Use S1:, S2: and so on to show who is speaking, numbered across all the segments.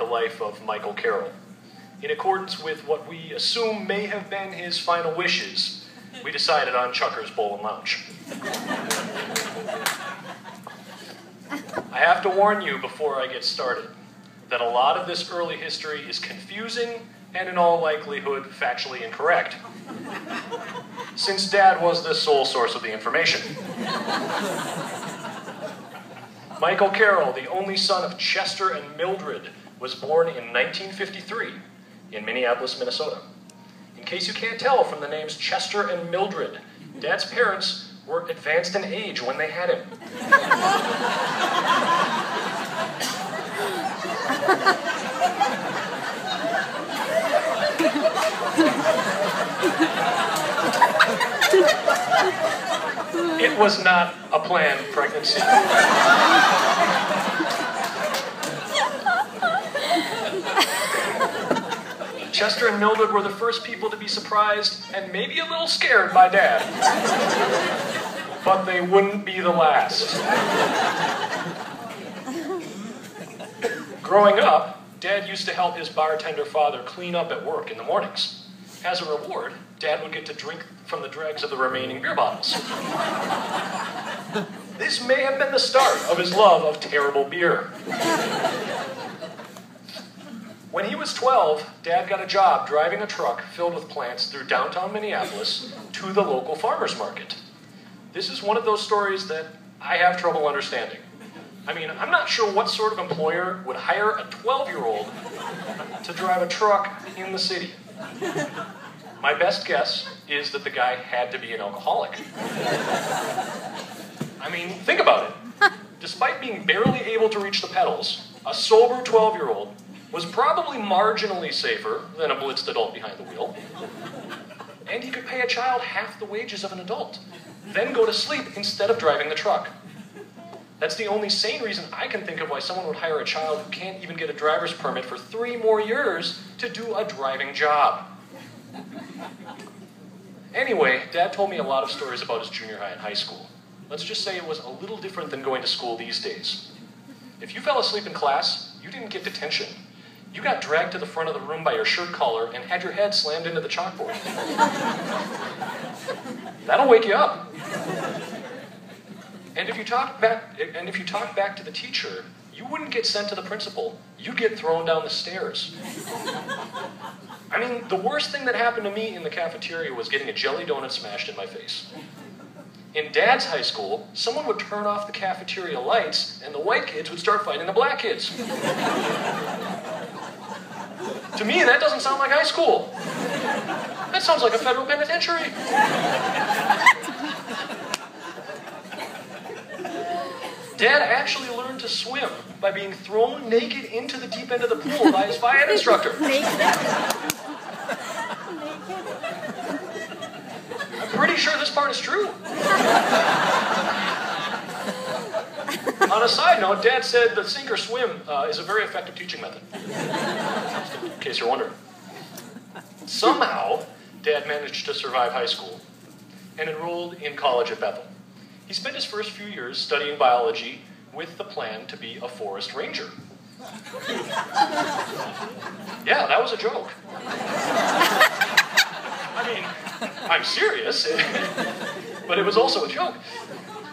S1: the life of Michael Carroll. In accordance with what we assume may have been his final wishes, we decided on Chucker's Bowl and Lounge. I have to warn you before I get started that a lot of this early history is confusing and in all likelihood factually incorrect, since Dad was the sole source of the information. Michael Carroll, the only son of Chester and Mildred, was born in 1953 in Minneapolis, Minnesota. In case you can't tell from the names Chester and Mildred, Dad's parents were advanced in age when they had him. It was not a planned pregnancy. Chester and Mildred were the first people to be surprised and maybe a little scared by Dad. But they wouldn't be the last. Growing up, Dad used to help his bartender father clean up at work in the mornings. As a reward, Dad would get to drink from the dregs of the remaining beer bottles. This may have been the start of his love of terrible beer. When he was 12, Dad got a job driving a truck filled with plants through downtown Minneapolis to the local farmer's market. This is one of those stories that I have trouble understanding. I mean, I'm not sure what sort of employer would hire a 12-year-old to drive a truck in the city. My best guess is that the guy had to be an alcoholic. I mean, think about it. Despite being barely able to reach the pedals, a sober 12-year-old was probably marginally safer than a blitzed adult behind the wheel. And he could pay a child half the wages of an adult, then go to sleep instead of driving the truck. That's the only sane reason I can think of why someone would hire a child who can't even get a driver's permit for 3 more years to do a driving job. Anyway, Dad told me a lot of stories about his junior high and high school. Let's just say it was a little different than going to school these days. If you fell asleep in class, you didn't get detention. You got dragged to the front of the room by your shirt collar and had your head slammed into the chalkboard. That'll wake you up. And if you talk back to the teacher, you wouldn't get sent to the principal. You'd get thrown down the stairs. I mean, the worst thing that happened to me in the cafeteria was getting a jelly donut smashed in my face. In Dad's high school, someone would turn off the cafeteria lights and the white kids would start fighting the black kids. To me, that doesn't sound like high school. That sounds like a federal penitentiary. Dad actually learned to swim by being thrown naked into the deep end of the pool by his phy ed instructor. I'm pretty sure this part is true. On a side note, Dad said that sink or swim is a very effective teaching method. Just in case you're wondering. Somehow, Dad managed to survive high school and enrolled in college at Bethel. He spent his first few years studying biology with the plan to be a forest ranger. Yeah, that was a joke. I mean, I'm serious, but it was also a joke.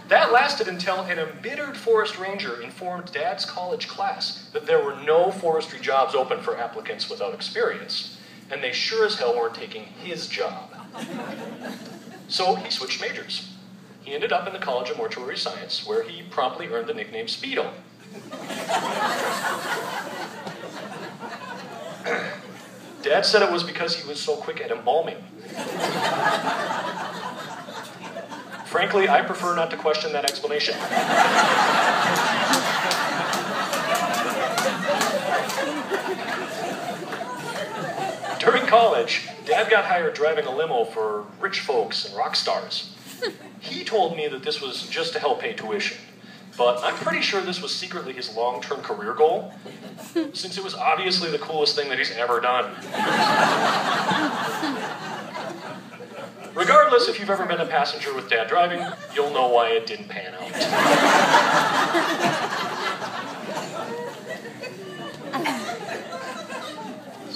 S1: That lasted until an embittered forest ranger informed Dad's college class that there were no forestry jobs open for applicants without experience, and they sure as hell weren't taking his job. So he switched majors. He ended up in the College of Mortuary Science, where he promptly earned the nickname Speedo. Dad said it was because he was so quick at embalming. Frankly, I prefer not to question that explanation. During college, Dad got hired driving a limo for rich folks and rock stars. He told me that this was just to help pay tuition, but I'm pretty sure this was secretly his long-term career goal, since it was obviously the coolest thing that he's ever done. Regardless, if you've ever been a passenger with Dad driving, you'll know why it didn't pan out.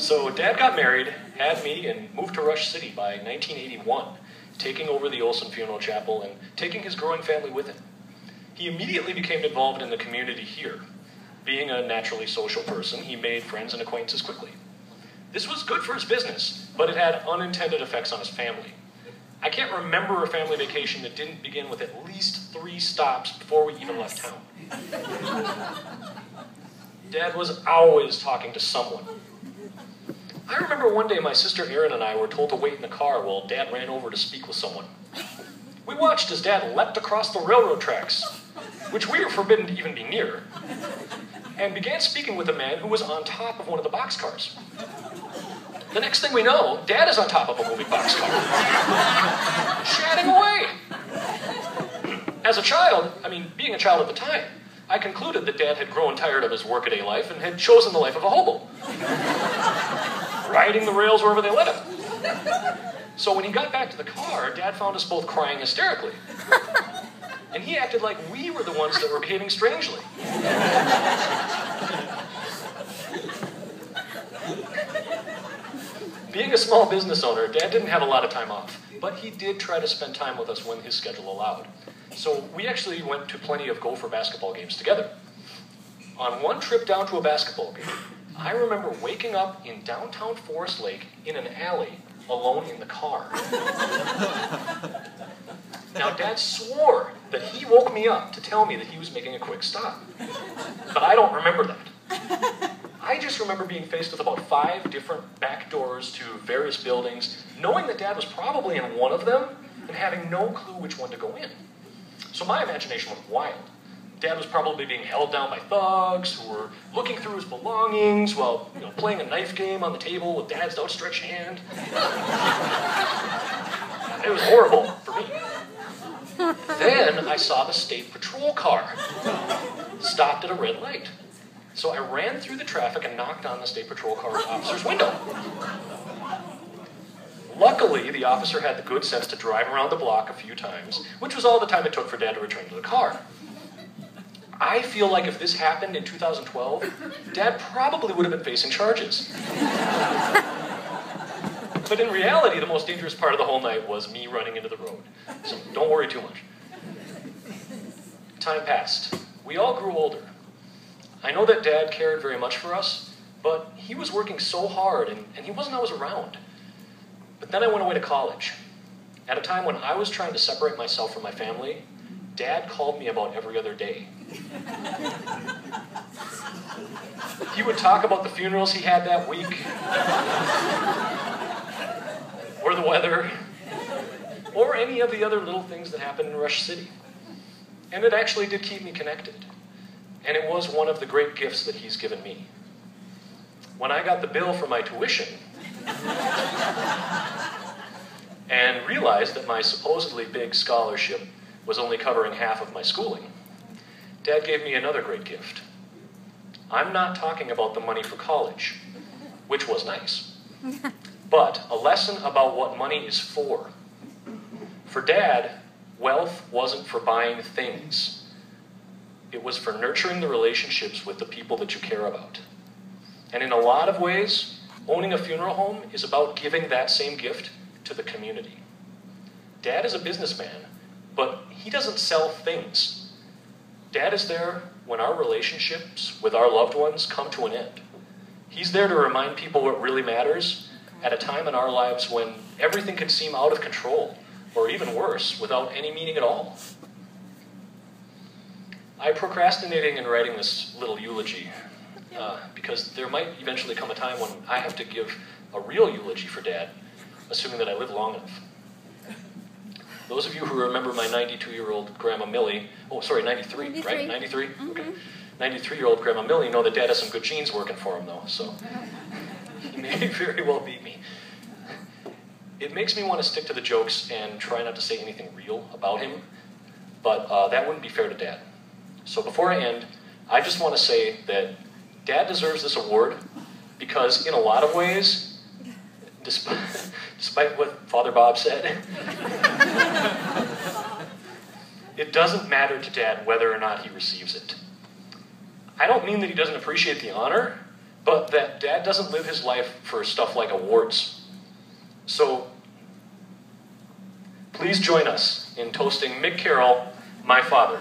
S1: So Dad got married, had me, and moved to Rush City by 1981, taking over the Olson Funeral Chapel and taking his growing family with him. He immediately became involved in the community here. Being a naturally social person, he made friends and acquaintances quickly. This was good for his business, but it had unintended effects on his family. I can't remember a family vacation that didn't begin with at least 3 stops before we even left town. Dad was always talking to someone. I remember one day my sister Erin and I were told to wait in the car while Dad ran over to speak with someone. We watched as Dad leapt across the railroad tracks, which we were forbidden to even be near, and began speaking with a man who was on top of one of the boxcars. The next thing we know, Dad is on top of a moving boxcar, chatting away. As a child, being a child at the time, I concluded that Dad had grown tired of his workaday life and had chosen the life of a hobo, riding the rails wherever they led him. So when he got back to the car, Dad found us both crying hysterically. And he acted like we were the ones that were behaving strangely. Being a small business owner, Dad didn't have a lot of time off, but he did try to spend time with us when his schedule allowed. So we actually went to plenty of Gopher basketball games together. On one trip down to a basketball game, I remember waking up in downtown Forest Lake in an alley, alone in the car. Now, Dad swore that he woke me up to tell me that he was making a quick stop. But I don't remember that. I just remember being faced with about 5 different back doors to various buildings, knowing that Dad was probably in one of them, and having no clue which one to go in. So my imagination was wild. Dad was probably being held down by thugs who were looking through his belongings while playing a knife game on the table with Dad's outstretched hand. It was horrible for me. Then I saw the state patrol car stopped at a red light. So I ran through the traffic and knocked on the state patrol car officer's window. Luckily, the officer had the good sense to drive around the block a few times, which was all the time it took for Dad to return to the car. I feel like if this happened in 2012, Dad probably would have been facing charges. But in reality, the most dangerous part of the whole night was me running into the road. So don't worry too much. Time passed. We all grew older. I know that Dad cared very much for us, but he was working so hard and he wasn't always around. But then I went away to college. At a time when I was trying to separate myself from my family, Dad called me about every other day. He would talk about the funerals he had that week, or the weather, or any of the other little things that happened in Rush City. And it actually did keep me connected. And it was one of the great gifts that he's given me. When I got the bill for my tuition, and realized that my supposedly big scholarship was only covering half of my schooling, Dad gave me another great gift. I'm not talking about the money for college, which was nice, but a lesson about what money is for. For Dad, wealth wasn't for buying things. It was for nurturing the relationships with the people that you care about. And in a lot of ways, owning a funeral home is about giving that same gift to the community. Dad is a businessman, but he doesn't sell things. Dad is there when our relationships with our loved ones come to an end. He's there to remind people what really matters at a time in our lives when everything can seem out of control, or even worse, without any meaning at all. I'm procrastinating in writing this little eulogy because there might eventually come a time when I have to give a real eulogy for Dad, assuming that I live long enough. Those of you who remember my 92-year-old Grandma Millie, 93, right? 93? Mm-hmm. Okay. 93-year-old Grandma Millie know that Dad has some good genes working for him, though, so he may very well beat me. It makes me want to stick to the jokes and try not to say anything real about him, but that wouldn't be fair to Dad. So before I end, I just want to say that Dad deserves this award because in a lot of ways, despite what Father Bob said, it doesn't matter to Dad whether or not he receives it. I don't mean that he doesn't appreciate the honor, but that Dad doesn't live his life for stuff like awards. So, please join us in toasting Mick Carroll, my father.